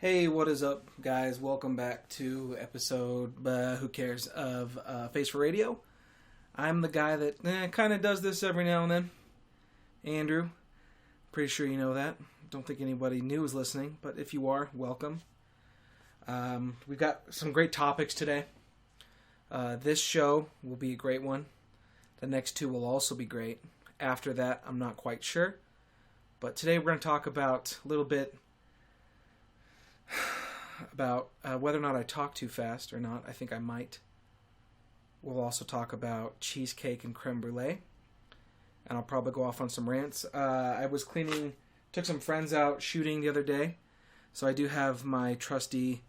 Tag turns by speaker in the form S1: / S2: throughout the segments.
S1: Hey, what is up, guys? Welcome back to episode, who cares, of Face for Radio. I'm the guy that kind of does this every now and then. Andrew. Pretty sure you know that. Don't think anybody new is listening, but if you are, welcome. We've got some great topics today. This show will be a great one. The next two will also be great. After that, I'm not quite sure. But today we're going to talk about a little bit about whether or not I talk too fast or not. I think I might. We'll also talk about cheesecake and creme brulee. And I'll probably go off on some rants. I was took some friends out shooting the other day. So I do have my trusty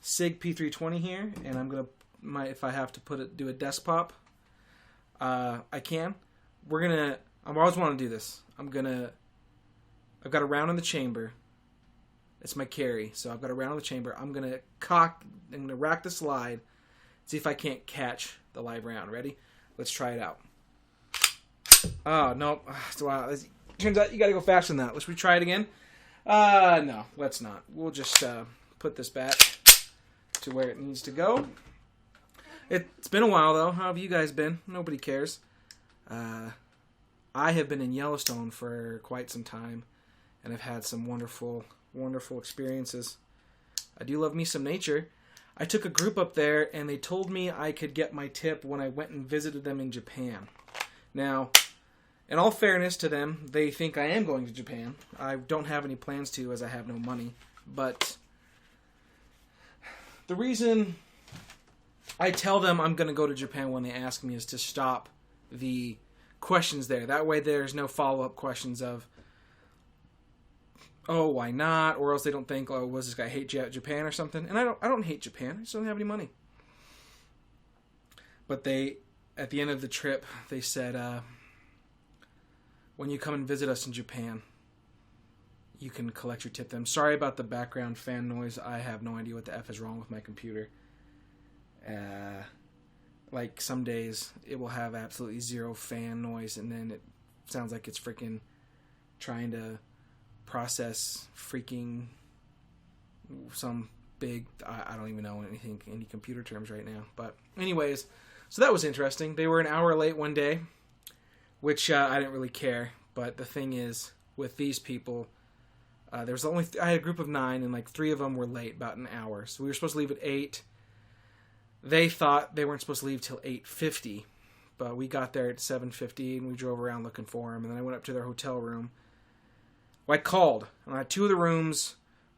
S1: SIG P320 here. And I'm going to, if I have to do a desk pop, I can. I always want to do this. I've got a round in the chamber. It's my carry, so I've got a round in the chamber. I'm going to rack the slide, see if I can't catch the live round. Ready? Let's try it out. Oh, no. Wow. Turns out you got to go faster than that. Let's retry it again. No, let's not. We'll just put this back to where it needs to go. It's been a while, though. How have you guys been? Nobody cares. I have been in Yellowstone for quite some time, and I've had some wonderful experiences. I do love me some nature. I took a group up there, and they told me I could get my tip when I went and visited them in Japan. Now, in all fairness to them, they think I am going to Japan. I don't have any plans to, as I have no money. But the reason I tell them I'm going to go to Japan when they ask me is to stop the questions there. That way there's no follow-up questions of, oh, why not? Or else they don't think, oh, was this guy hate Japan or something? And I don't hate Japan. I just don't have any money. But at the end of the trip, they said, when you come and visit us in Japan, you can collect your tip. I'm sorry about the background fan noise. I have no idea what the F is wrong with my computer. Like some days it will have absolutely zero fan noise, and then it sounds like it's freaking trying to process freaking some big, I don't even know any computer terms right now. But anyways, so that was interesting. They were an hour late one day, which I didn't really care. But the thing is, with these people, I had a group of 9, and like 3 of them were late, about an hour. So we were supposed to leave at 8. They thought they weren't supposed to leave till 8:50, but we got there at 7:50, and we drove around looking for them. And then I went up to their hotel room. Well, I called, and I had 2 of the rooms.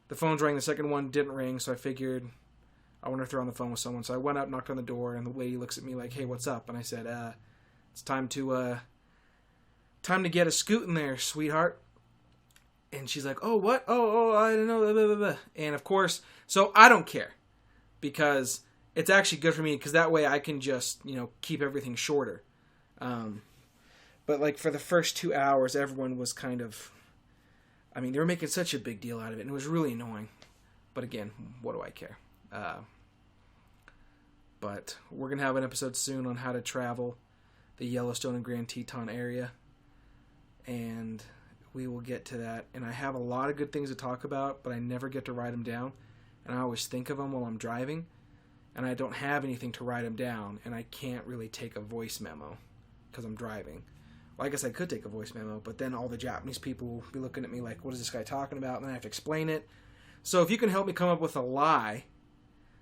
S1: The phones rang. The second one didn't ring, so I figured I wonder if they're on the phone with someone. So I went up, knocked on the door, and the lady looks at me like, "Hey, what's up?" And I said, "It's time to get a scoot in there, sweetheart." And she's like, "Oh, what? Oh, I don't know." Blah, blah, blah, blah. And of course, so I don't care, because it's actually good for me, because that way I can just, keep everything shorter. But like for the first 2 hours, everyone was kind of, they were making such a big deal out of it, and it was really annoying. But again, what do I care? But we're going to have an episode soon on how to travel the Yellowstone and Grand Teton area, and we will get to that. And I have a lot of good things to talk about, but I never get to write them down, and I always think of them while I'm driving. And I don't have anything to write them down, and I can't really take a voice memo because I'm driving. Well, I guess I could take a voice memo, but then all the Japanese people will be looking at me like, what is this guy talking about? And then I have to explain it. So if you can help me come up with a lie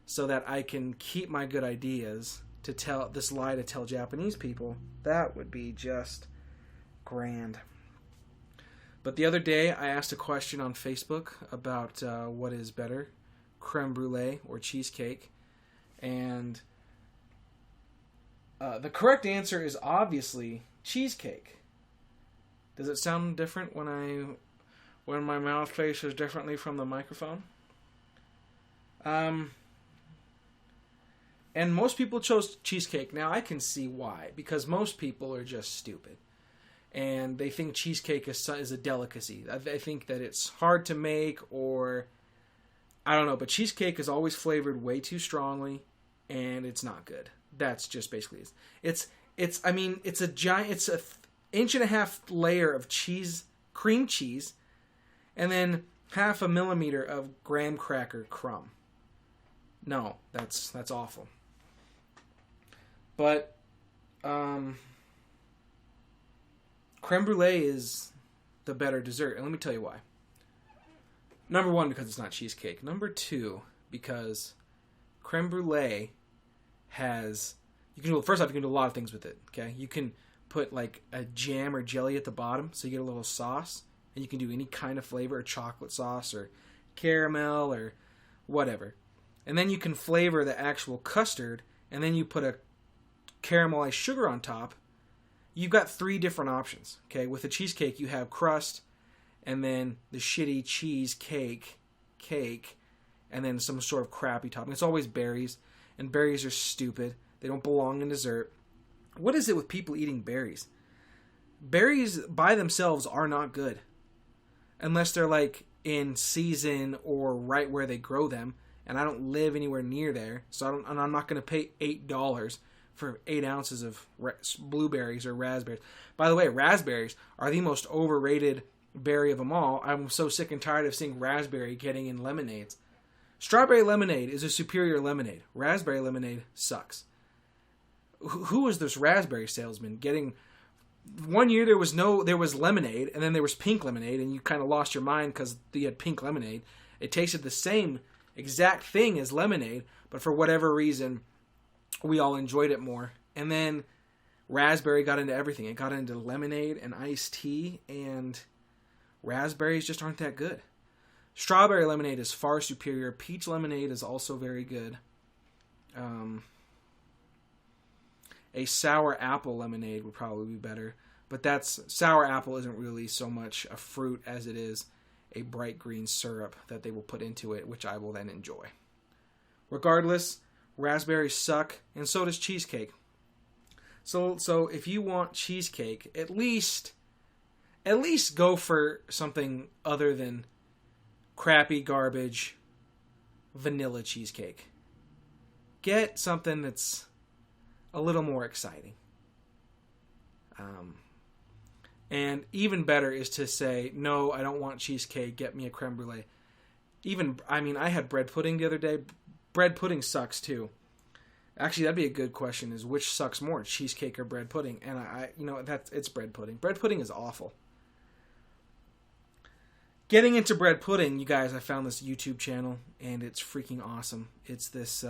S1: so that I can keep my good ideas to tell this lie to tell Japanese people, that would be just grand. But the other day, I asked a question on Facebook about what is better, creme brulee or cheesecake. And the correct answer is obviously cheesecake. Does it sound different when my mouth faces differently from the microphone? And most people chose cheesecake. Now I can see why, because most people are just stupid, and they think cheesecake is a delicacy. I think that it's hard to make, or I don't know, but cheesecake is always flavored way too strongly, and it's not good. That's just basically it. It's a giant, inch and a half layer of cheese, cream cheese, and then half a millimeter of graham cracker crumb. No, that's awful. But creme brulee is the better dessert, and let me tell you why. Number one, because it's not cheesecake. Number two, because creme brulee has... First off, you can do a lot of things with it, okay? You can put like a jam or jelly at the bottom, so you get a little sauce, and you can do any kind of flavor, or chocolate sauce, or caramel, or whatever. And then you can flavor the actual custard, and then you put a caramelized sugar on top. You've got 3 different options, okay? With a cheesecake, you have crust, and then the shitty cheesecake cake, and then some sort of crappy topping. It's always berries, and berries are stupid. They don't belong in dessert. What is it with people eating berries? Berries by themselves are not good. Unless they're like in season or right where they grow them. And I don't live anywhere near there. So I'm not going to pay $8 for 8 ounces of blueberries or raspberries. By the way, raspberries are the most overrated berry of them all. I'm so sick and tired of seeing raspberry getting in lemonades. Strawberry lemonade is a superior lemonade. Raspberry lemonade sucks. Who was this raspberry salesman getting... One year there was lemonade, and then there was pink lemonade, and you kind of lost your mind because you had pink lemonade. It tasted the same exact thing as lemonade, but for whatever reason, we all enjoyed it more. And then raspberry got into everything. It got into lemonade and iced tea, and raspberries just aren't that good. Strawberry lemonade is far superior. Peach lemonade is also very good. A sour apple lemonade would probably be better. But sour apple isn't really so much a fruit as it is a bright green syrup that they will put into it, which I will then enjoy. Regardless, raspberries suck, and so does cheesecake. So if you want cheesecake, at least go for something other than crappy garbage vanilla cheesecake. Get something that's a little more exciting. And even better is to say, no, I don't want cheesecake, get me a creme brulee. I had bread pudding the other day. Bread pudding sucks too. Actually, that'd be a good question, is which sucks more, cheesecake or bread pudding? And it's bread pudding. Bread pudding is awful. Getting into bread pudding, you guys, I found this YouTube channel, and it's freaking awesome. It's this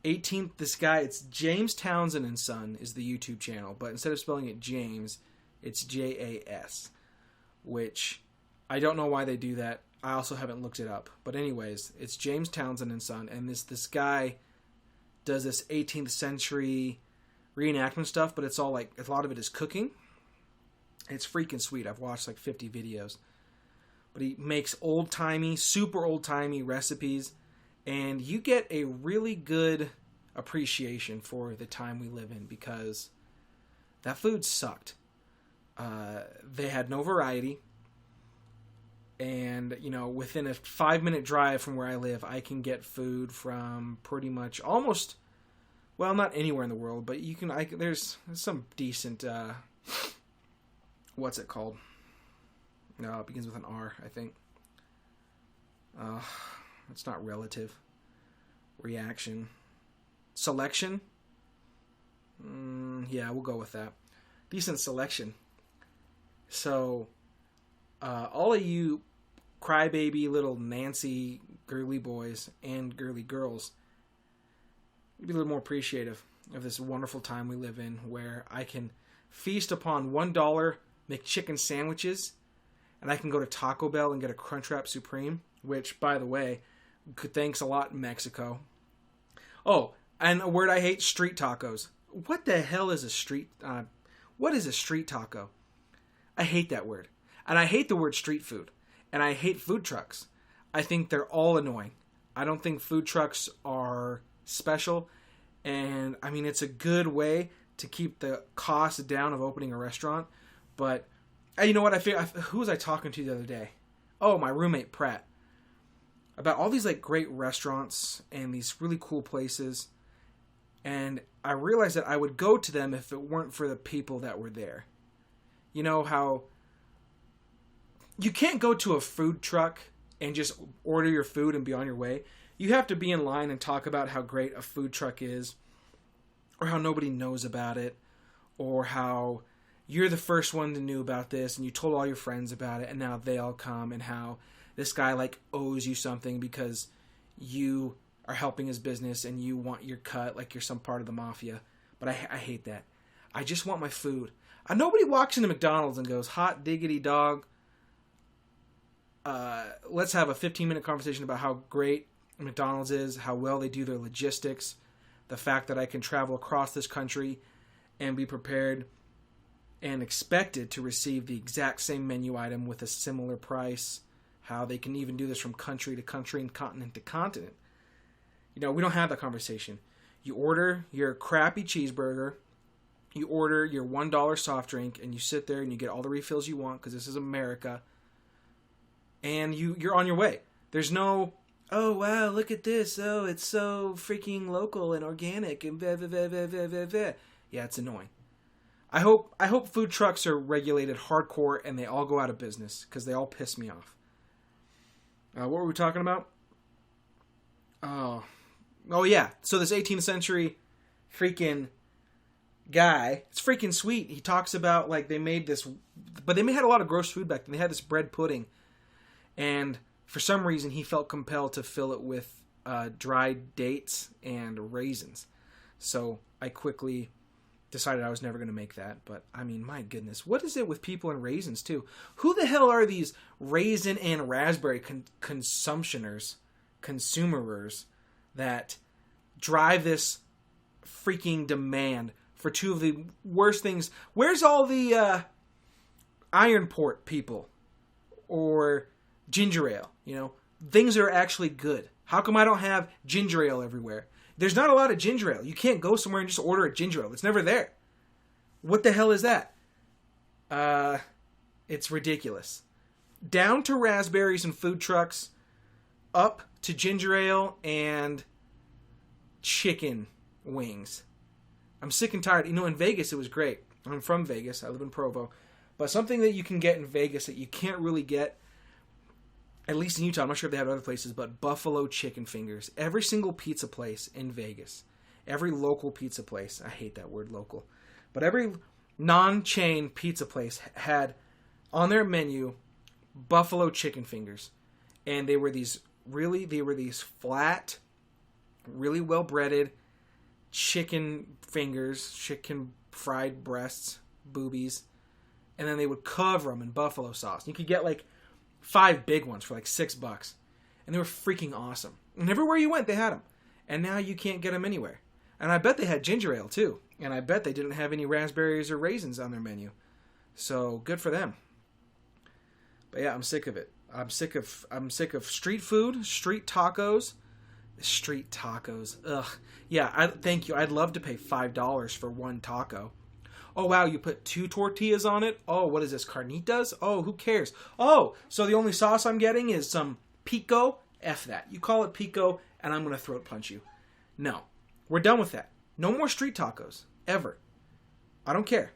S1: 18th, this guy, it's James Townsend and Son is the YouTube channel, but instead of spelling it James, it's Jas, which I don't know why they do that. I also haven't looked it up. But anyways, it's James Townsend and Son, and this guy does this 18th century reenactment stuff, but it's all like, a lot of it is cooking. It's freaking sweet. I've watched like 50 videos. But he makes super old-timey recipes, and you get a really good appreciation for the time we live in, because that food sucked. They had no variety. And, within a 5-minute drive from where I live, I can get food from pretty much almost, well, not anywhere in the world, but there's some decent, what's it called? No, it begins with an R, I think. It's not relative. Reaction. Selection? Yeah, we'll go with that. Decent selection. So, all of you crybaby little Nancy girly boys and girly girls, be a little more appreciative of this wonderful time we live in, where I can feast upon $1 McChicken sandwiches, and I can go to Taco Bell and get a Crunchwrap Supreme, which, by the way, thanks a lot, Mexico. Oh, and a word I hate, street tacos. What the hell is a street... what is a street taco? I hate that word. And I hate the word street food. And I hate food trucks. I think they're all annoying. I don't think food trucks are special. And, it's a good way to keep the cost down of opening a restaurant. But, you know what? Who was I talking to the other day? Oh, my roommate, Pratt. About all these, great restaurants and these really cool places. And I realized that I would go to them if it weren't for the people that were there. You know how... you can't go to a food truck and just order your food and be on your way. You have to be in line and talk about how great a food truck is, or how nobody knows about it, or how you're the first one to know about this and you told all your friends about it and now they all come, and how this guy like owes you something because you are helping his business and you want your cut like you're some part of the mafia. But I hate that. I just want my food. Nobody walks into McDonald's and goes, hot diggity dog, let's have a 15-minute conversation about how great McDonald's is, how well they do their logistics, the fact that I can travel across this country and be prepared and expected to receive the exact same menu item with a similar price, how they can even do this from country to country and continent to continent. We don't have that conversation. You order your crappy cheeseburger, you order your $1 soft drink, and you sit there and you get all the refills you want because this is America, and you're on your way. There's no, oh, wow, look at this. Oh, it's so freaking local and organic and blah, blah, blah, blah, blah, blah, blah. Yeah, it's annoying. I hope food trucks are regulated hardcore and they all go out of business because they all piss me off. What were we talking about? Oh, yeah. So this 18th century freaking guy, it's freaking sweet. He talks about, like, they made this, but they had a lot of gross food back then. They had this bread pudding. And for some reason, he felt compelled to fill it with dried dates and raisins. So I quickly decided I was never going to make that. But, I mean, my goodness. What is it with people and raisins, too? Who the hell are these raisin and raspberry consumerers that drive this freaking demand for two of the worst things? Where's all the Iron Port people? Or ginger ale, things that are actually good. How come I don't have ginger ale everywhere? There's not a lot of ginger ale. You can't go somewhere and just order a ginger ale. It's never there. What the hell is that? It's ridiculous. Down to raspberries and food trucks, up to ginger ale and chicken wings. I'm sick and tired. In Vegas it was great. I'm from Vegas. I live in Provo. But something that you can get in Vegas that you can't really get, at least in Utah, I'm not sure if they have other places, but buffalo chicken fingers. Every single pizza place in Vegas, every local pizza place, I hate that word local, but every non-chain pizza place had on their menu buffalo chicken fingers. And they were these flat, really well-breaded chicken fingers, chicken fried breasts, boobies, and then they would cover them in buffalo sauce. You could get like 5 big ones for like $6. And they were freaking awesome. And everywhere you went, they had them. And now you can't get them anywhere. And I bet they had ginger ale too. And I bet they didn't have any raspberries or raisins on their menu. So good for them. But yeah, I'm sick of it. I'm sick of street food, street tacos. Street tacos. Ugh. Yeah, thank you. I'd love to pay $5 for one taco. Oh, wow, you put 2 tortillas on it? Oh, what is this, carnitas? Oh, who cares? Oh, so the only sauce I'm getting is some pico? F that. You call it pico, and I'm going to throat punch you. No. We're done with that. No more street tacos. Ever. I don't care.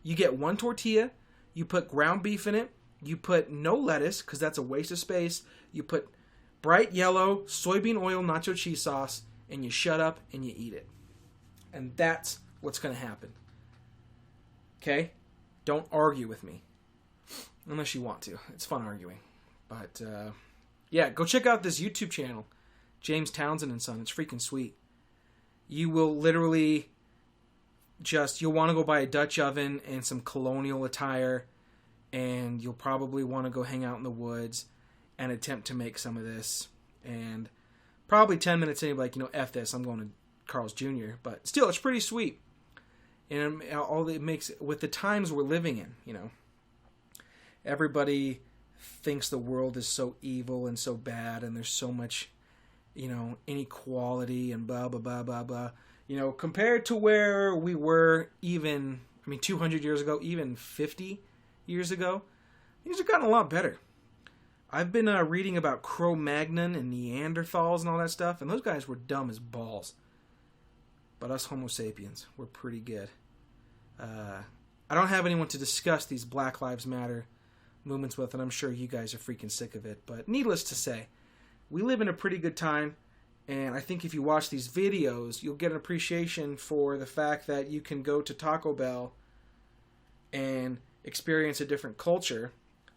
S1: You get 1 tortilla, you put ground beef in it, you put no lettuce, because that's a waste of space, you put bright yellow soybean oil nacho cheese sauce, and you shut up and you eat it. And that's what's going to happen. Okay? Don't argue with me. Unless you want to. It's fun arguing. But, yeah, go check out this YouTube channel. James Townsend and Son. It's freaking sweet. You will literally you'll want to go buy a Dutch oven and some colonial attire. And you'll probably want to go hang out in the woods and attempt to make some of this. And probably 10 minutes in, you'll be like, F this. I'm going to Carl's Jr. But still, it's pretty sweet. And all it makes, with the times we're living in, everybody thinks the world is so evil and so bad, and there's so much, inequality and blah, blah, blah, blah, blah. Compared to where we were 200 years ago, even 50 years ago, things have gotten a lot better. I've been reading about Cro-Magnon and Neanderthals and all that stuff, and those guys were dumb as balls. But us Homo sapiens, we're pretty good. I don't have anyone to discuss these Black Lives Matter movements with, and I'm sure you guys are freaking sick of it. But needless to say, we live in a pretty good time, and I think if you watch these videos, you'll get an appreciation for the fact that you can go to Taco Bell and experience a different culture,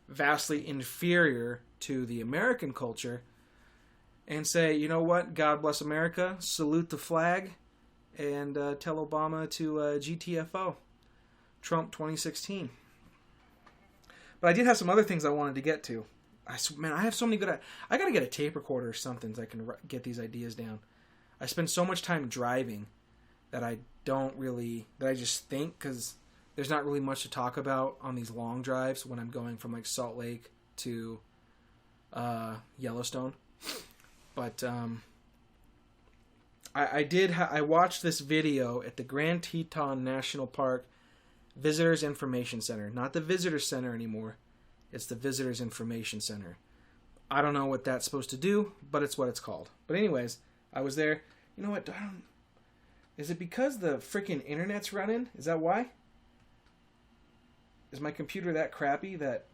S1: vastly inferior to the American culture, and say, you know what, God bless America, salute the flag, and tell Obama to GTFO, Trump 2016. But I did have some other things I wanted to get to. I have so many good... I got to get a tape recorder or something so I can get these ideas down. I spend so much time driving that I just think, because there's not really much to talk about on these long drives when I'm going from like Salt Lake to Yellowstone. But I watched this video at the Grand Teton National Park Visitors Information Center. Not the Visitor Center anymore. It's the Visitors Information Center. I don't know what that's supposed to do, but it's what it's called. But anyways, I was there. You know what? Is it because the freaking internet's running? Is that why? Is my computer that crappy that...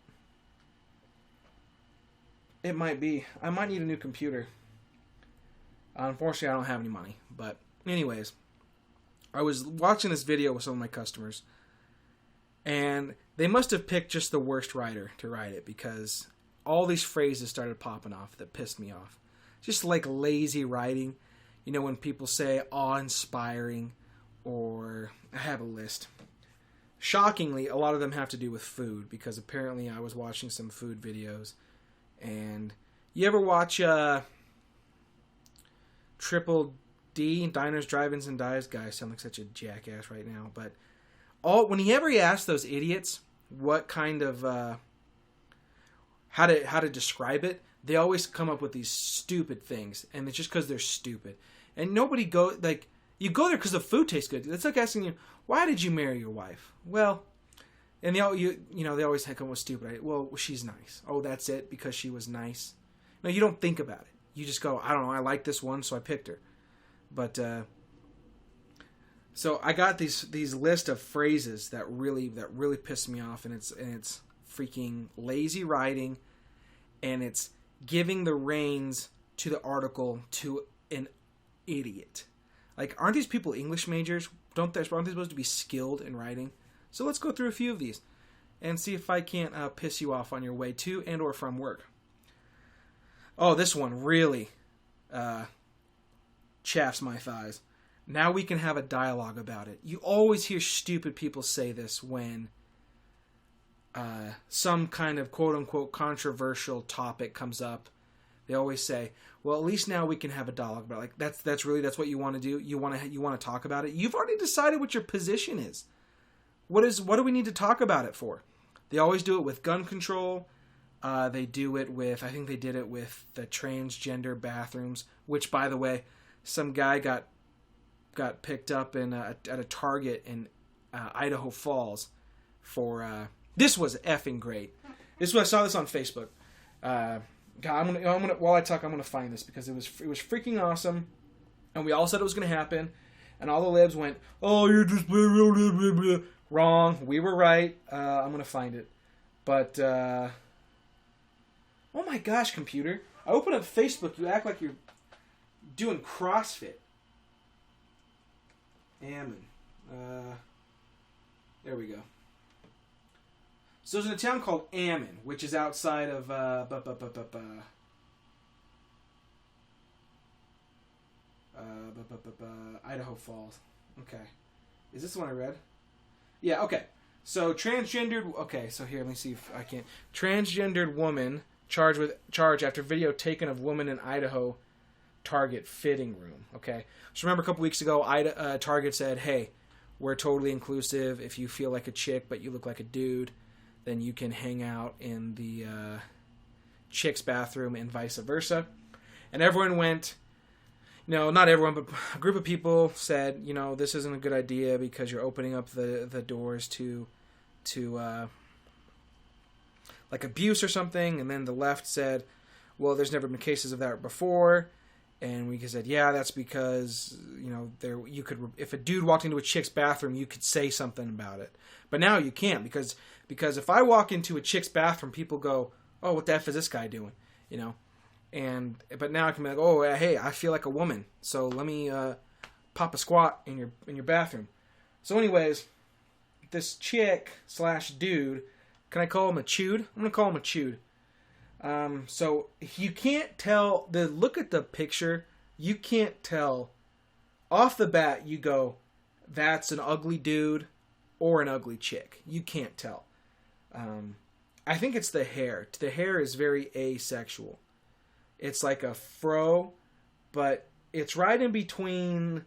S1: It might be. I might need a new computer. Unfortunately, I don't have any money. But anyways, I was watching this video with some of my customers, and they must have picked just the worst writer to write it, because all these phrases started popping off that pissed me off. Just like lazy writing. You know, when people say awe-inspiring, or... I have a list. Shockingly, a lot of them have to do with food, because apparently I was watching some food videos. And you ever watch Triple D, Diners, Drive-Ins, and Dives? Guys, sound like such a jackass right now. But whenever he asks those idiots what kind of how to describe it, they always come up with these stupid things, and it's just because they're stupid. And nobody you go there because the food tastes good. It's like asking you, why did you marry your wife? Well, and they always come up with stupid. Well, she's nice. Oh, that's it, because she was nice. No, you don't think about it. You just go, I don't know, I like this one, so I picked her. But so I got these list of phrases that really piss me off, and it's freaking lazy writing, and it's giving the reins to the article to an idiot. Like, aren't these people English majors? Aren't they supposed to be skilled in writing? So let's go through a few of these and see if I can't piss you off on your way to and or from work. Oh, this one really chafes my thighs. Now we can have a dialogue about it. You always hear stupid people say this when some kind of quote-unquote controversial topic comes up. They always say, well, at least now we can have a dialogue about it. Like, that's what you want to do? You want to talk about it? You've already decided what your position is. What do we need to talk about it for? They always do it with gun control. They do it with, I think they did it with the transgender bathrooms, which, by the way, some guy got picked up at a Target in Idaho Falls for this was effing great. I saw this on Facebook. God, I'm gonna while I talk, I'm gonna find this because it was freaking awesome, and we all said it was gonna happen, and all the libs went, "Oh, you're just blah, blah, blah, blah, blah." Wrong. We were right. I'm gonna find it, but oh my gosh, computer! I open up Facebook, you act like you're doing CrossFit. Ammon. There we go. So there's a town called Ammon, which is outside of Idaho Falls. Okay. Is this the one I read? Yeah, okay. So transgendered... Okay, so here, let me see if I can... Transgendered woman charged after video taken of woman in Idaho Target fitting room. Okay. So remember a couple weeks ago, Target said, hey, we're totally inclusive. If you feel like a chick but you look like a dude, then you can hang out in the chick's bathroom and vice versa. And everyone went, not everyone, but a group of people said, this isn't a good idea because you're opening up the doors to like abuse or something. And then the left said, well, there's never been cases of that before. And we said, yeah, that's because, you could, if a dude walked into a chick's bathroom, you could say something about it. But now you can't because Because if I walk into a chick's bathroom, people go, "Oh, what the F is this guy doing?" You know? But now I can be like, "Oh, hey, I feel like a woman. So let me pop a squat in your bathroom." So anyways, this chick / dude, can I call him a chewed? I'm going to call him a chewed. So you can't tell, look at the picture, you can't tell off the bat. You go, that's an ugly dude or an ugly chick. You can't tell. I think it's the hair. The hair is very asexual. It's like a fro, but it's right in between,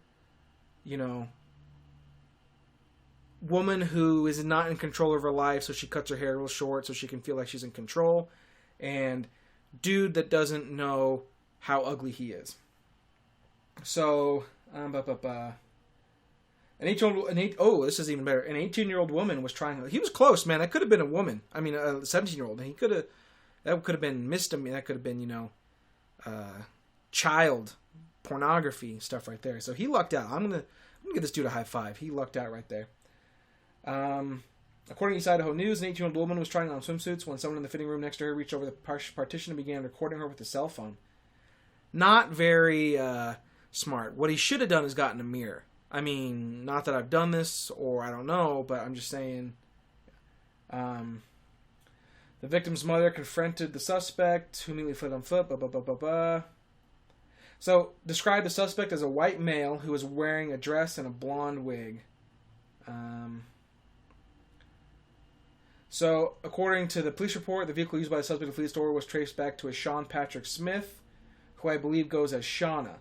S1: woman who is not in control of her life, so she cuts her hair real short so she can feel like she's in control, and dude that doesn't know how ugly he is. So, this is even better. An 18-year-old woman was trying. He was close, man. That could have been a woman. I mean, a 17-year-old. That could have been misdemeanor. That could have been, child pornography stuff right there. So he lucked out. I'm gonna give this dude a high five. He lucked out right there. According to East Idaho News, an 18-year-old woman was trying on swimsuits when someone in the fitting room next to her reached over the partition and began recording her with a cell phone. Not very smart. What he should have done is gotten a mirror. I mean, not that I've done this, or I don't know, but I'm just saying. The victim's mother confronted the suspect, who immediately fled on foot. So, described the suspect as a white male who was wearing a dress and a blonde wig. So, according to the police report, the vehicle used by the suspect at the police store was traced back to a Sean Patrick Smith, who I believe goes as Shauna.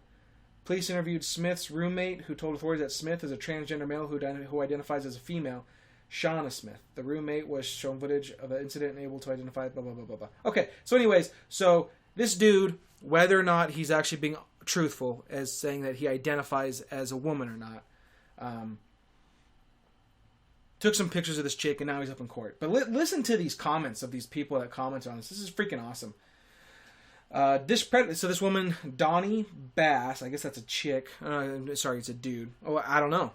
S1: Police interviewed Smith's roommate, who told authorities that Smith is a transgender male who identifies as a female, Shauna Smith. The roommate was shown footage of the incident and able to identify blah, blah, blah, blah, blah. Okay, so anyways, this dude, whether or not he's actually being truthful as saying that he identifies as a woman or not, took some pictures of this chick and now he's up in court. But listen to these comments of these people that comment on this. This is freaking awesome. This woman, Donnie Bass, I guess that's a chick. Sorry, it's a dude. Oh, I don't know.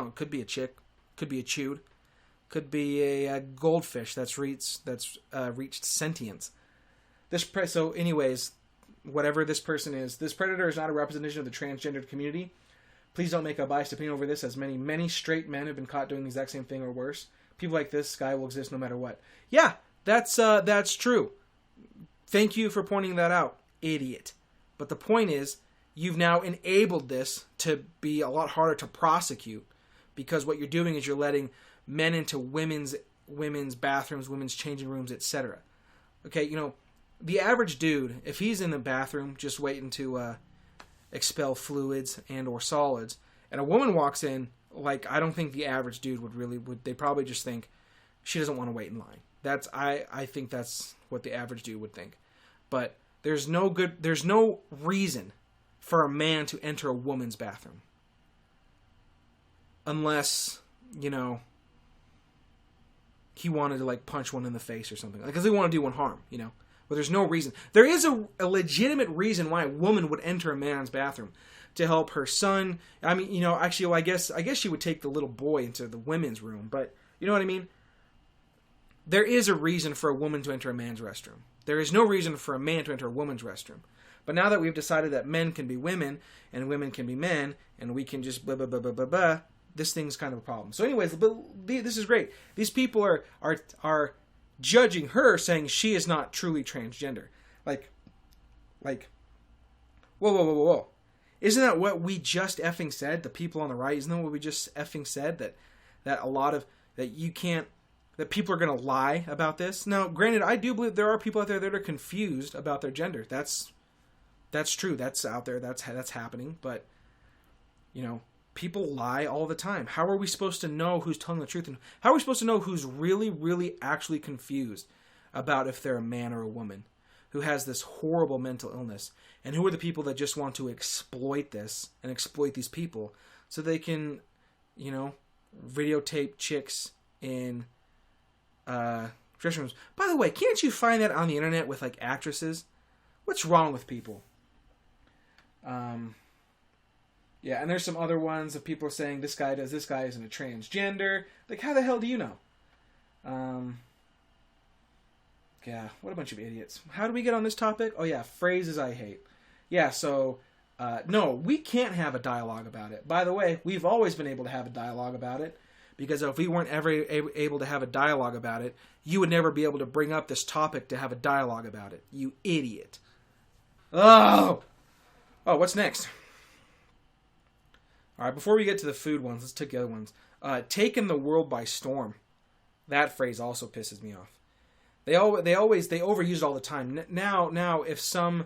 S1: It could be a chick. Could be a chewed. Could be a goldfish that's reached sentience. So anyways, whatever this person is, this predator is not a representation of the transgendered community. Please don't make a biased opinion over this, as many straight men have been caught doing the exact same thing or worse. People like this guy will exist no matter what. Yeah, that's true. Thank you for pointing that out, idiot. But the point is, you've now enabled this to be a lot harder to prosecute, because what you're doing is you're letting men into women's bathrooms, women's changing rooms, etc. Okay, the average dude, if he's in the bathroom just waiting to expel fluids and or solids, and a woman walks in, I don't think the average dude would they probably just think she doesn't want to wait in line. I think that's what the average dude would think. But there's no reason for a man to enter a woman's bathroom. Unless, he wanted to punch one in the face or something. Because they want to do one harm, But there's no reason. There is a legitimate reason why a woman would enter a man's bathroom. To help her son. I mean, actually, I guess she would take the little boy into the women's room. But, you know what I mean? There is a reason for a woman to enter a man's restroom. There is no reason for a man to enter a woman's restroom. But now that we've decided that men can be women, and women can be men, and we can just blah, blah, blah, blah, blah, blah, this thing's kind of a problem. So anyways, this is great. These people are judging her, saying she is not truly transgender. Whoa. Isn't that what we just effing said? The people on the right, isn't that what we just effing said? That a lot of, that you can't, that people are going to lie about this. Now, granted, I do believe there are people out there that are confused about their gender. That's true. That's out there. That's happening. But, people lie all the time. How are we supposed to know who's telling the truth? And how are we supposed to know who's really, really actually confused about if they're a man or a woman who has this horrible mental illness? And who are the people that just want to exploit this and exploit these people so they can, videotape chicks in dressing rooms? By the way, can't you find that on the internet with actresses? What's wrong with people? Yeah, and there's some other ones of people saying this guy isn't a transgender. How the hell do you know? Um, yeah, what a bunch of idiots. How do we get on this topic? Oh, yeah, phrases I hate. Yeah, so, no, we can't have a dialogue about it. By the way, we've always been able to have a dialogue about it, because if we weren't ever able to have a dialogue about it, you would never be able to bring up this topic to have a dialogue about it. You idiot. Oh! Oh, what's next? All right, before we get to the food ones, let's take the other ones. Taking the world by storm. That phrase also pisses me off. They overuse it all the time. Now, if some,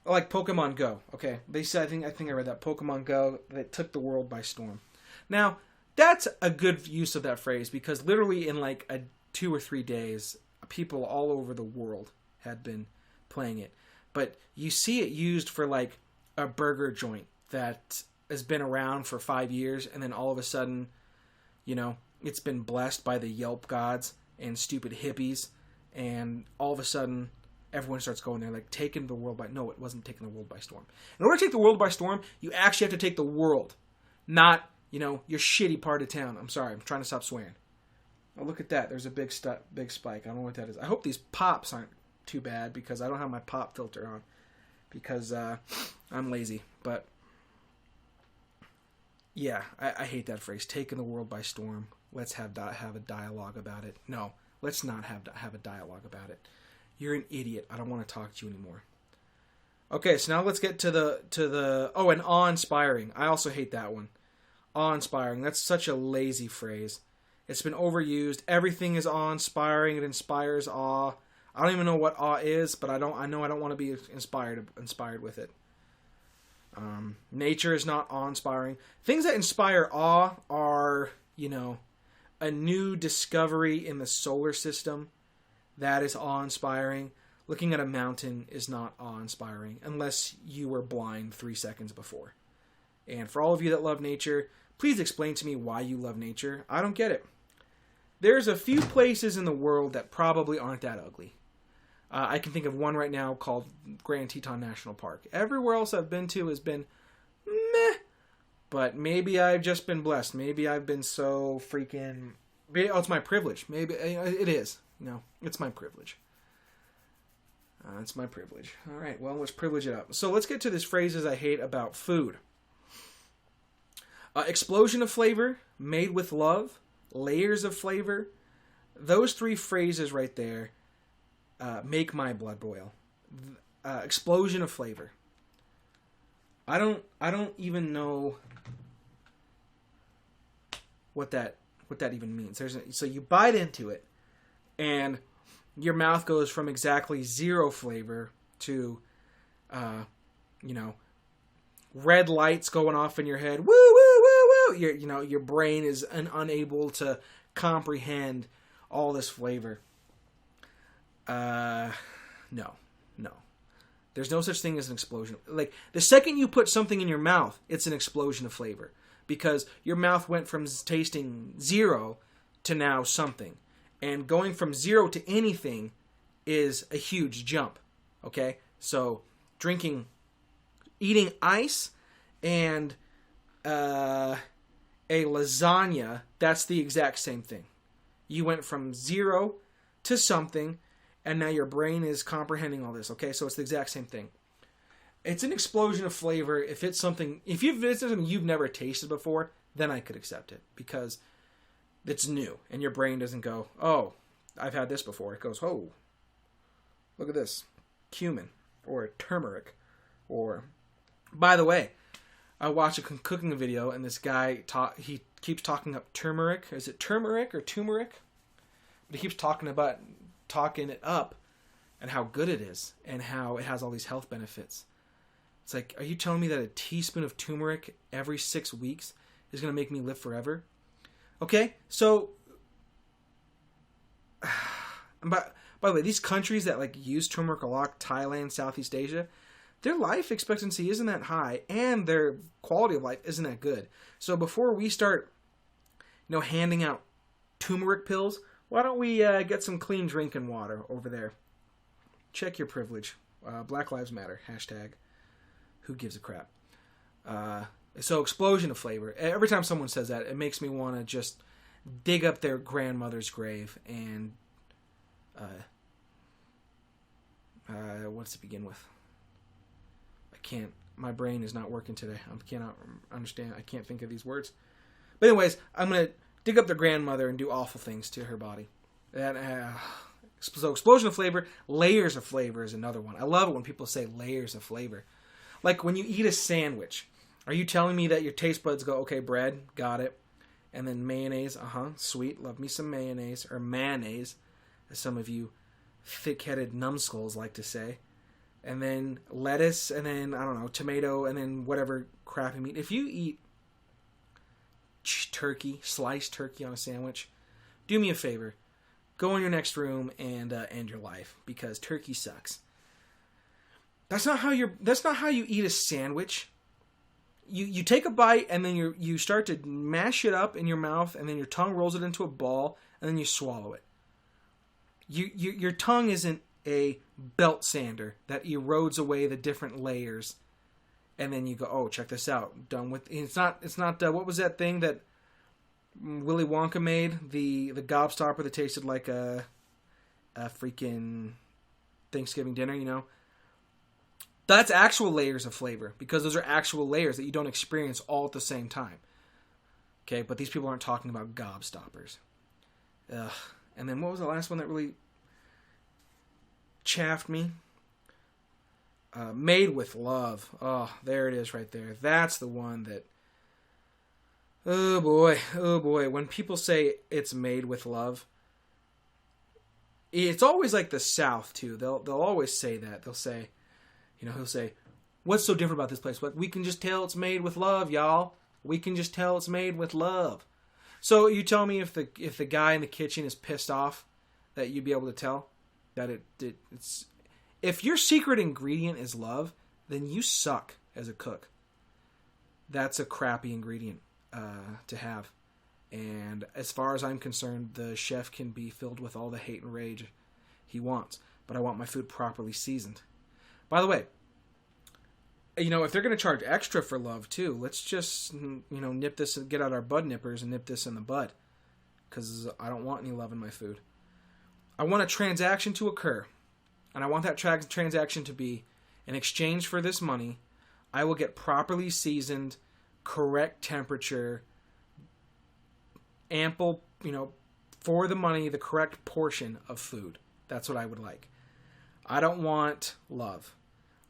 S1: like Pokemon Go. Okay, they said I think I read that Pokemon Go that took the world by storm. Now, that's a good use of that phrase because literally in like 2 or 3 days, people all over the world had been playing it. But you see it used for like a burger joint that has been around for 5 years, and then all of a sudden, it's been blessed by the Yelp gods and stupid hippies, and all of a sudden everyone starts going there like taking the world by... No, it wasn't taking the world by storm. In order to take the world by storm, you actually have to take the world, not, your shitty part of town. I'm sorry, I'm trying to stop swearing. Oh, look at that. There's a big spike. I don't know what that is. I hope these pops aren't too bad because I don't have my pop filter on because I'm lazy. But yeah, I hate that phrase, taking the world by storm. Let's have a dialogue about it. No, let's not have a dialogue about it. You're an idiot. I don't want to talk to you anymore. Okay, so now let's get to the and awe-inspiring. I also hate that one. Awe-inspiring. That's such a lazy phrase. It's been overused. Everything is awe-inspiring. It inspires awe. I don't even know what awe is, but I know I don't want to be inspired with it. Nature is not awe-inspiring. Things that inspire awe are, a new discovery in the solar system. That is awe-inspiring. Looking at a mountain is not awe-inspiring unless you were blind 3 seconds before. And for all of you that love nature, please explain to me why you love nature. I don't get it. There's a few places in the world that probably aren't that ugly. I can think of one right now called Grand Teton National Park. Everywhere else I've been to has been meh. But maybe I've just been blessed. Maybe I've been so freaking... Oh, it's my privilege. Maybe it is. It's my privilege. It's my privilege. All right, well, let's privilege it up. So let's get to these phrases I hate about food. Explosion of flavor, made with love, layers of flavor. Those 3 phrases right there make my blood boil. Explosion of flavor. I don't even know what that even means. So you bite into it, and your mouth goes from exactly 0 flavor to, red lights going off in your head. Woo, woo, woo, woo. Your brain is unable to comprehend all this flavor. No. There's no such thing as an explosion. Like, the second you put something in your mouth, it's an explosion of flavor. Because your mouth went from tasting 0 to now something. And going from 0 to anything is a huge jump. Okay? So, eating ice and a lasagna, that's the exact same thing. You went from 0 to something, and now your brain is comprehending all this. Okay? So it's the exact same thing. It's an explosion of flavor if it's something you've never tasted before, then I could accept it because it's new and your brain doesn't go, "Oh, I've had this before." It goes, "Oh, look at this, cumin or turmeric." Or, by the way, I watched a cooking video and this guy he keeps talking up turmeric. Is it turmeric or turmeric? But he keeps talking it up and how good it is and how it has all these health benefits. It's like, are you telling me that a teaspoon of turmeric every 6 weeks is going to make me live forever? Okay, so... By the way, these countries that use turmeric a lot, Thailand, Southeast Asia, their life expectancy isn't that high, and their quality of life isn't that good. So before we start, handing out turmeric pills, why don't we get some clean drinking water over there? Check your privilege. Black Lives Matter, hashtag. Who gives a crap? So explosion of flavor. Every time someone says that, it makes me want to just dig up their grandmother's grave and what does it begin with? I can't. My brain is not working today. I cannot understand. I can't think of these words. But anyways, I'm gonna dig up their grandmother and do awful things to her body. And so explosion of flavor, layers of flavor is another one. I love it when people say layers of flavor. Like when you eat a sandwich, are you telling me that your taste buds go, okay, bread, got it, and then mayonnaise, sweet, love me some mayonnaise, or mayonnaise, as some of you thick-headed numbskulls like to say, and then lettuce, and then, I don't know, tomato, and then whatever crappy meat. If you eat turkey, sliced turkey on a sandwich, do me a favor. Go in your next room and end your life, because turkey sucks. That's not how you eat a sandwich. You take a bite and then you start to mash it up in your mouth, and then your tongue rolls it into a ball, and then you swallow it. Your tongue isn't a belt sander that erodes away the different layers, and then you go, oh, check this out. Done with. It's not. What was that thing that Willy Wonka made? The gobstopper that tasted like a freaking Thanksgiving dinner. You know. That's actual layers of flavor, because those are actual layers that you don't experience all at the same time. Okay, but these people aren't talking about gobstoppers. Ugh. And then what was the last one that really chaffed me? Made with love. Oh, there it is right there. That's the one that... Oh boy. When people say it's made with love, it's always like the South too. They'll always say that. They'll say... he'll say, what's so different about this place? But we can just tell it's made with love, y'all. We can just tell it's made with love. So you tell me if the guy in the kitchen is pissed off, that you'd be able to tell that it's... If your secret ingredient is love, then you suck as a cook. That's a crappy ingredient to have. And as far as I'm concerned, the chef can be filled with all the hate and rage he wants. But I want my food properly seasoned. By the way, if they're going to charge extra for love too, let's just, nip this and get out our bud nippers and nip this in the bud. Because I don't want any love in my food. I want a transaction to occur. And I want that transaction to be, in exchange for this money, I will get properly seasoned, correct temperature, ample, for the money, the correct portion of food. That's what I would like. I don't want love.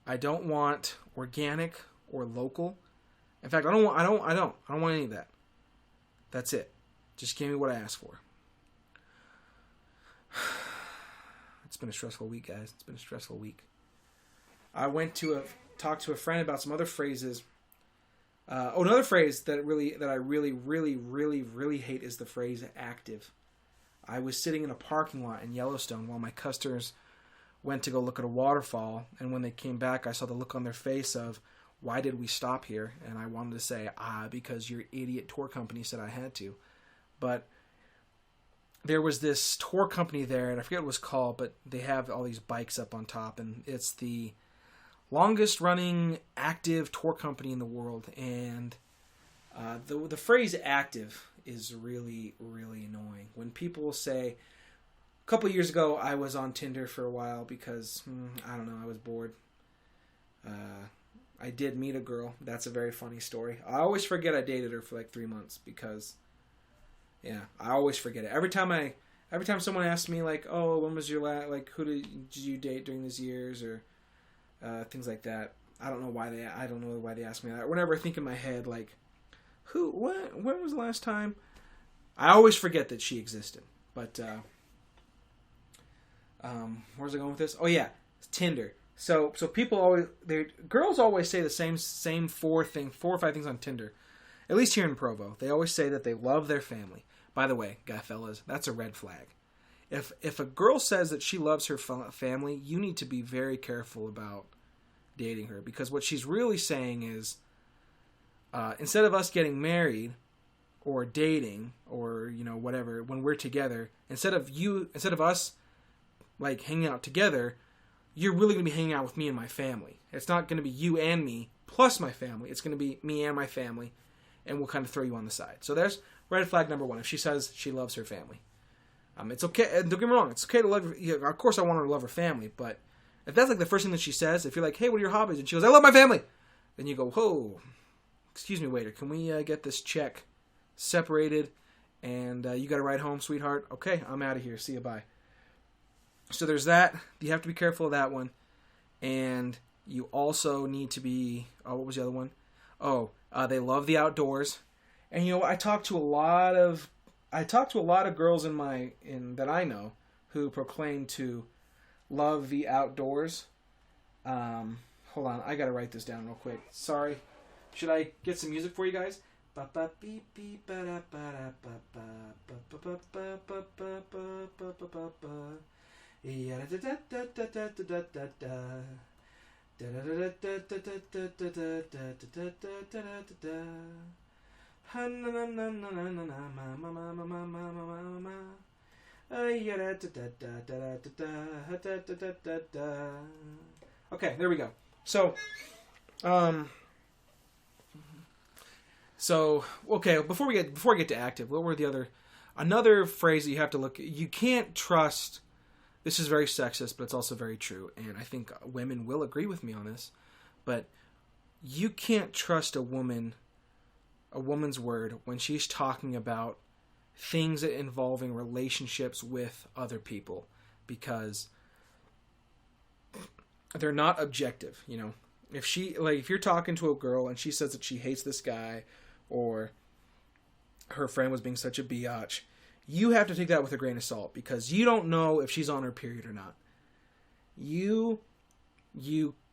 S1: I don't want organic or local. In fact, I don't want any of that. That's it. Just give me what I asked for. It's been a stressful week, guys. It's been a stressful week. I went to talk to a friend about some other phrases. Another phrase that I really hate is the phrase active. I was sitting in a parking lot in Yellowstone while my customers went to go look at a waterfall, and when they came back, I saw the look on their face of, why did we stop here? And I wanted to say, because your idiot tour company said I had to. But there was this tour company there, and I forget what it was called, but they have all these bikes up on top, and it's the longest running active tour company in the world. And the phrase active is really, really annoying. When people say... A couple of years ago, I was on Tinder for a while because, I don't know, I was bored. I did meet a girl. That's a very funny story. I always forget I dated her for like 3 months because, I always forget it. Every time someone asks me like, oh, when was your last, like, who did you date during these years, or things like that. I don't know why they ask me that. Whenever I think in my head like, when was the last time? I always forget that she existed. But where's I going with this? Oh yeah, Tinder. So people girls always say the same 4 or 5 things on Tinder. At least here in Provo, they always say that they love their family. By the way, guy fellas, that's a red flag. If a girl says that she loves her family, you need to be very careful about dating her, because what she's really saying is, instead of us getting married or dating or whatever, when we're together, instead of us like hanging out together, you're really going to be hanging out with me and my family. It's not going to be you and me plus my family. It's going to be me and my family, and we'll kind of throw you on the side. So there's red flag number one. If she says she loves her family, it's okay. Don't get me wrong. It's okay to love. Of course, I want her to love her family. But if that's like the first thing that she says, if you're like, "Hey, what are your hobbies?" and she goes, "I love my family," then you go, "Whoa, excuse me, waiter. Can we get this check separated? And you got to ride home, sweetheart. Okay, I'm out of here. See you. Bye." So there's that. You have to be careful of that one. And you also need to be... Oh, what was the other one? Oh, they love the outdoors. And I talk to a lot of girls that I know who proclaim to love the outdoors. Hold on, I gotta write this down real quick. Sorry. Should I get some music for you guys? Okay, there we go. So, okay, before I get to active, what were another phrase that you have to look at? You can't trust. This is very sexist, but it's also very true, and I think women will agree with me on this. But you can't trust a woman's word when she's talking about things involving relationships with other people, because they're not objective. If you're talking to a girl and she says that she hates this guy, or her friend was being such a biatch, you have to take that with a grain of salt, because you don't know if she's on her period or not. You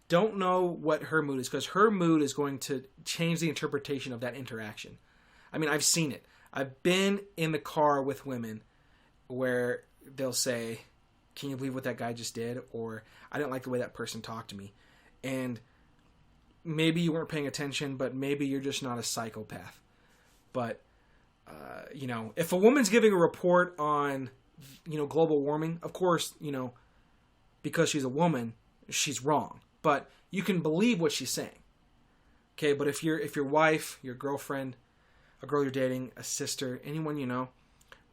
S1: don't know what her mood is, because her mood is going to change the interpretation of that interaction. I mean, I've seen it. I've been in the car with women where they'll say, "Can you believe what that guy just did?" Or, "I didn't like the way that person talked to me." And maybe you weren't paying attention, but maybe you're just not a psychopath. But, if a woman's giving a report on, global warming, of course, because she's a woman, she's wrong. But you can believe what she's saying. Okay, but if your wife, your girlfriend, a girl you're dating, a sister, anyone you know,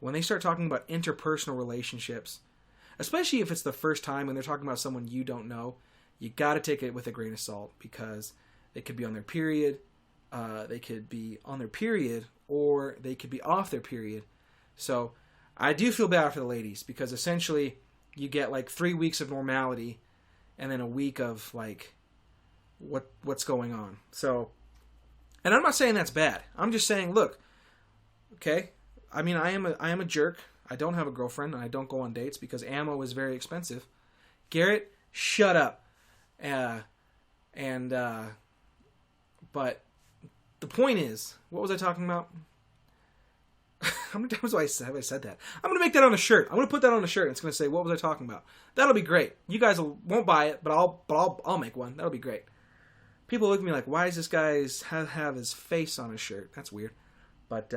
S1: when they start talking about interpersonal relationships, especially if it's the first time and they're talking about someone you don't know, you got to take it with a grain of salt, because they could be on their period, they could be on their period, or they could be off their period. So I do feel bad for the ladies, because essentially you get like 3 weeks of normality and then a week of like what's going on. So, and I'm not saying that's bad. I'm just saying, look, okay, I mean, I am a jerk. I don't have a girlfriend, and I don't go on dates because ammo is very expensive. Garrett, shut up. But the point is, what was I talking about? How many times have I said that? I'm going to make that on a shirt. I'm going to put that on a shirt, and it's going to say, "What was I talking about?" That'll be great. You guys won't buy it, but I'll make one. That'll be great. People look at me like, "Why does this guy have his face on his shirt?" That's weird. But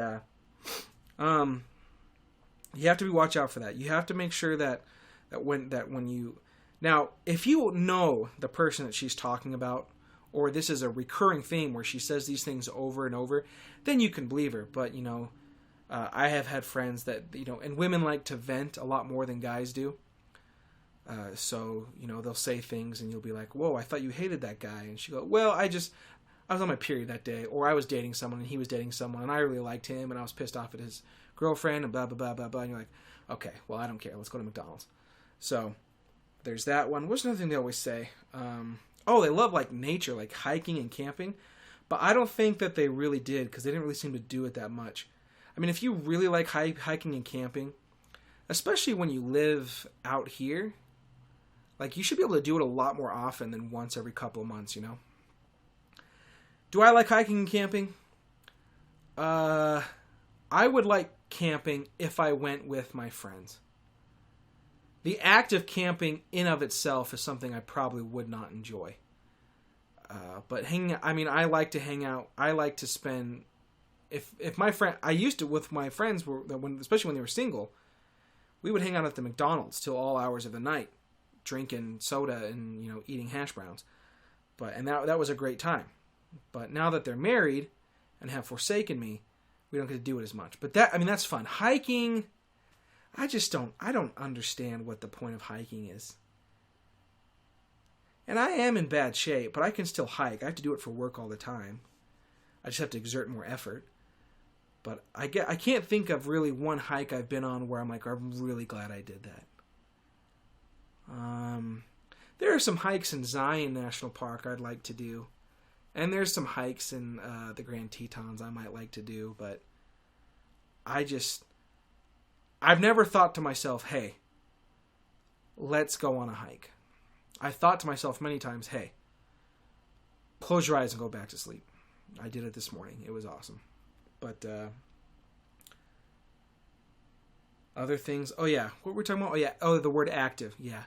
S1: you have to watch out for that. You have to make sure that when you... Now, if you know the person that she's talking about, or this is a recurring theme where she says these things over and over, then you can believe her. But, I have had friends that, and women like to vent a lot more than guys do. So, they'll say things and you'll be like, "Whoa, I thought you hated that guy." And she'll go, "Well, I was on my period that day," or "I was dating someone and he was dating someone and I really liked him and I was pissed off at his girlfriend and blah, blah, blah, blah, blah." And you're like, "Okay, well, I don't care. Let's go to McDonald's." So there's that one. What's another thing they always say? They love like nature, like hiking and camping. But I don't think that they really did, because they didn't really seem to do it that much. I mean, if you really like hiking and camping, especially when you live out here, like, you should be able to do it a lot more often than once every couple of months, Do I like hiking and camping? I would like camping if I went with my friends. The act of camping in of itself is something I probably would not enjoy. But I like to hang out. I like to spend... If my friend... I used to, with my friends, especially when they were single, we would hang out at the McDonald's till all hours of the night, drinking soda and, eating hash browns. And that was a great time. But now that they're married and have forsaken me, we don't get to do it as much. But that's fun. Hiking, I don't understand what the point of hiking is. And I am in bad shape, but I can still hike. I have to do it for work all the time. I just have to exert more effort. But I can't think of really one hike I've been on where I'm like, I'm really glad I did that. There are some hikes in Zion National Park I'd like to do. And there's some hikes in the Grand Tetons I might like to do. But I've never thought to myself, hey, let's go on a hike. I've thought to myself many times, hey, close your eyes and go back to sleep. I did it this morning. It was awesome. But other things. Oh, yeah. What were we talking about? Oh, yeah. Oh, the word active. Yeah.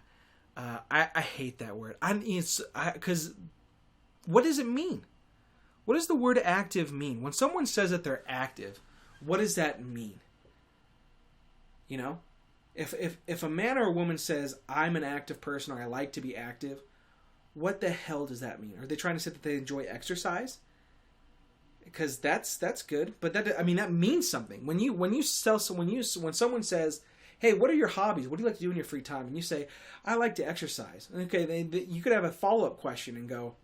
S1: I hate that word. Because what does it mean? What does the word active mean? When someone says that they're active, what does that mean? You know? If a man or a woman says, I'm an active person or I like to be active, what the hell does that mean? Are they trying to say that they enjoy exercise? Because that's good, but that means something. When someone says, "Hey, what are your hobbies? What do you like to do in your free time?" and you say, "I like to exercise." Okay, you could have a follow-up question and go,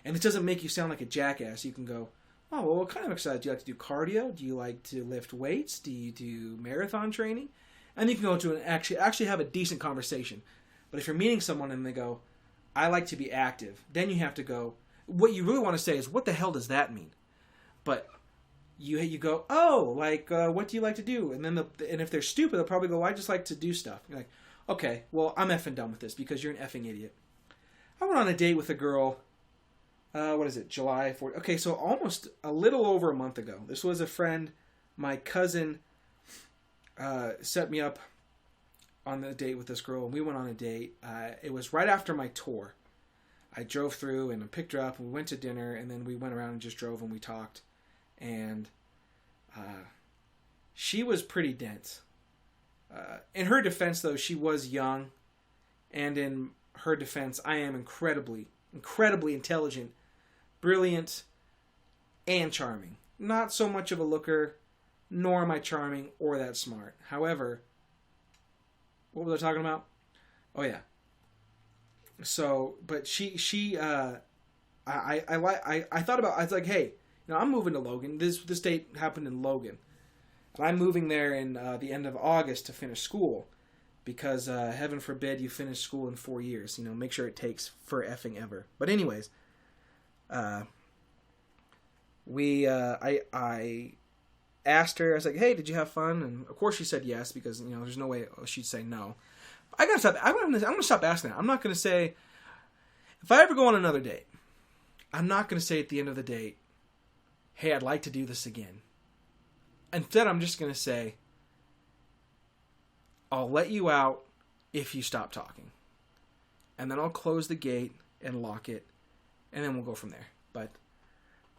S1: and it doesn't make you sound like a jackass. You can go, "Oh, well, what kind of exercise do you like to do? Cardio? Do you like to lift weights? Do you do marathon training?" And you can go to an actually have a decent conversation. But if you're meeting someone and they go, "I like to be active," then you have to go. What you really want to say is, "What the hell does that mean?" But you go, "Oh, like what do you like to do?" And then and if they're stupid, they'll probably go, "I just like to do stuff." You're like, "Okay, well, I'm effing done with this because you're an effing idiot." I went on a date with a girl. What is it? July 4th. Okay, so almost a little over a month ago. This was a friend, my cousin, set me up on the date with this girl, and we went on a date. It was right after my tour. I drove through and I picked her up, and we went to dinner, and then we went around and just drove and we talked. And she was pretty dense. In her defense, though, she was young. And in her defense, I am incredibly, incredibly intelligent, brilliant, and charming. Not so much of a looker, nor am I charming or that smart. However, what was I talking about? Oh, yeah. So, but I thought about, I was like, hey, I'm moving to Logan. This date happened in Logan. And I'm moving there in the end of August to finish school. Because, heaven forbid, you finish school in 4 years. Make sure it takes for effing ever. But anyways, I asked her, I was like, hey, did you have fun? And of course she said yes, because, there's no way she'd say no. I'm going to stop asking that. I'm not going to say, if I ever go on another date, I'm not going to say at the end of the date, hey, I'd like to do this again. Instead, I'm just going to say, I'll let you out if you stop talking. And then I'll close the gate and lock it, and then we'll go from there. But,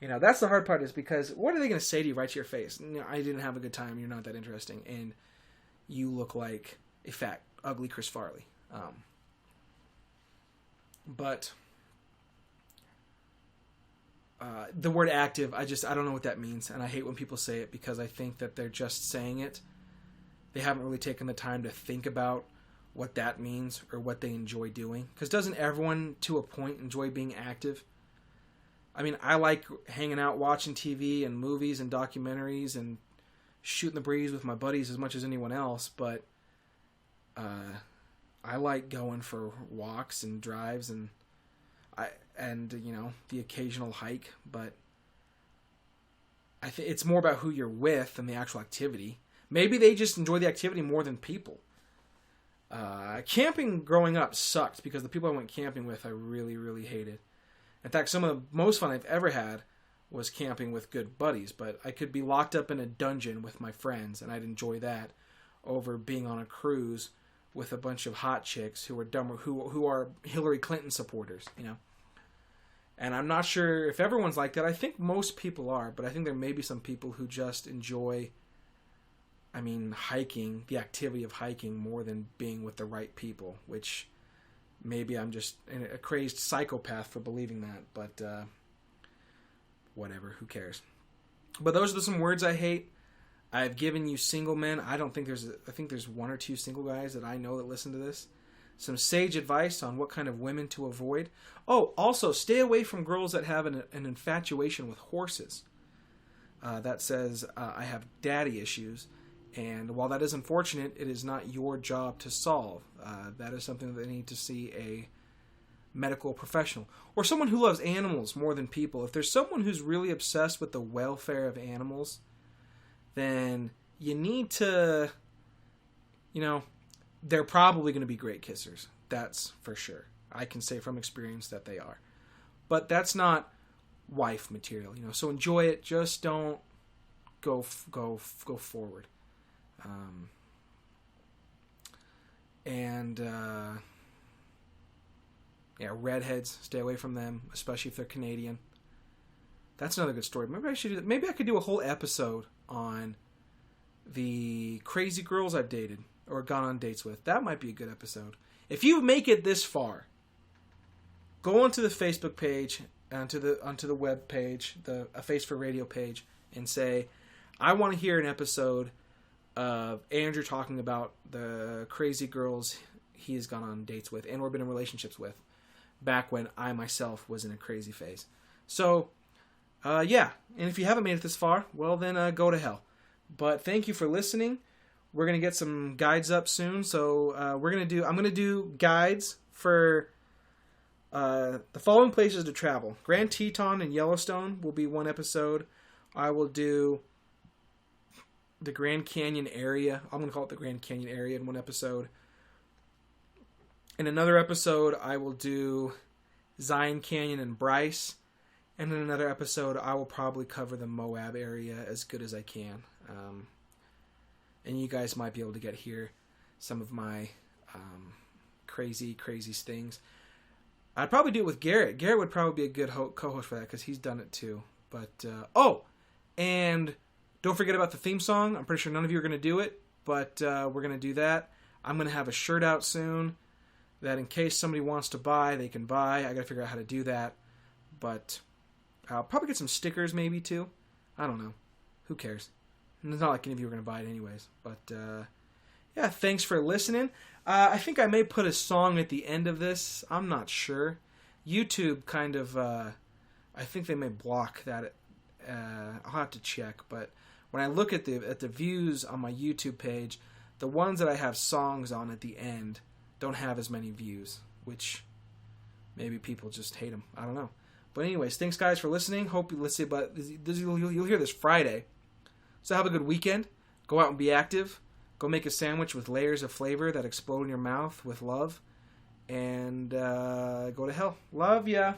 S1: that's the hard part, is because what are they going to say to you right to your face? I didn't have a good time, you're not that interesting, and you look like a fat, ugly Chris Farley. But the word active, I don't know what that means, and I hate when people say it because I think that they're just saying it. They haven't really taken the time to think about what that means or what they enjoy doing. Because doesn't everyone, to a point, enjoy being active? I mean, I like hanging out, watching TV and movies and documentaries and shooting the breeze with my buddies as much as anyone else, but I like going for walks and drives and the occasional hike, but I think it's more about who you're with than the actual activity. Maybe they just enjoy the activity more than people. Camping growing up sucked because the people I went camping with I really, really hated. In fact, some of the most fun I've ever had was camping with good buddies, but I could be locked up in a dungeon with my friends, and I'd enjoy that over being on a cruise with a bunch of hot chicks who are dumber, who are Hillary Clinton supporters, And I'm not sure if everyone's like that. I think most people are, but I think there may be some people who just enjoy, hiking, the activity of hiking more than being with the right people, which maybe I'm just a crazed psychopath for believing that, but whatever, who cares? But those are some words I hate. I've given you single men. I think there's one or two single guys that I know that listen to this. Some sage advice on what kind of women to avoid. Oh, also, stay away from girls that have an infatuation with horses. That says, I have daddy issues. And while that is unfortunate, it is not your job to solve. That is something that they need to see a medical professional. Or someone who loves animals more than people. If there's someone who's really obsessed with the welfare of animals, then you need to, they're probably going to be great kissers. That's for sure. I can say from experience that they are. But that's not wife material, So enjoy it. Just don't go forward. Redheads, stay away from them, especially if they're Canadian. That's another good story. Maybe I should do that. Maybe I could do a whole episode on the crazy girls I've dated or gone on dates with. That might be a good episode. If you make it this far, go onto the Facebook page, onto the web page, a Face for Radio page, and say, I want to hear an episode of Andrew talking about the crazy girls he has gone on dates with and or been in relationships with back when I myself was in a crazy phase. So, and if you haven't made it this far, well then go to hell. But thank you for listening. We're going to get some guides up soon, so I'm going to do guides for the following places to travel. Grand Teton and Yellowstone will be one episode. I will do the Grand Canyon area. I'm going to call it the Grand Canyon area in one episode. In another episode, I will do Zion Canyon and Bryce. And in another episode, I will probably cover the Moab area as good as I can. And you guys might be able to hear some of my crazy things. I'd probably do it with Garrett. Garrett would probably be a good co-host for that because he's done it too. But, and don't forget about the theme song. I'm pretty sure none of you are going to do it, but we're going to do that. I'm going to have a shirt out soon that in case somebody wants to buy, they can buy. I got to figure out how to do that. But I'll probably get some stickers maybe too. I don't know. Who cares? It's not like any of you are going to buy it anyways. But, thanks for listening. I think I may put a song at the end of this. I'm not sure. YouTube kind of, I think they may block that. I'll have to check. But when I look at the views on my YouTube page, the ones that I have songs on at the end don't have as many views, which maybe people just hate them. I don't know. But anyways, thanks guys for listening. Hope you listen. But you'll hear this Friday. So have a good weekend. Go out and be active. Go make a sandwich with layers of flavor that explode in your mouth with love. And go to hell. Love ya.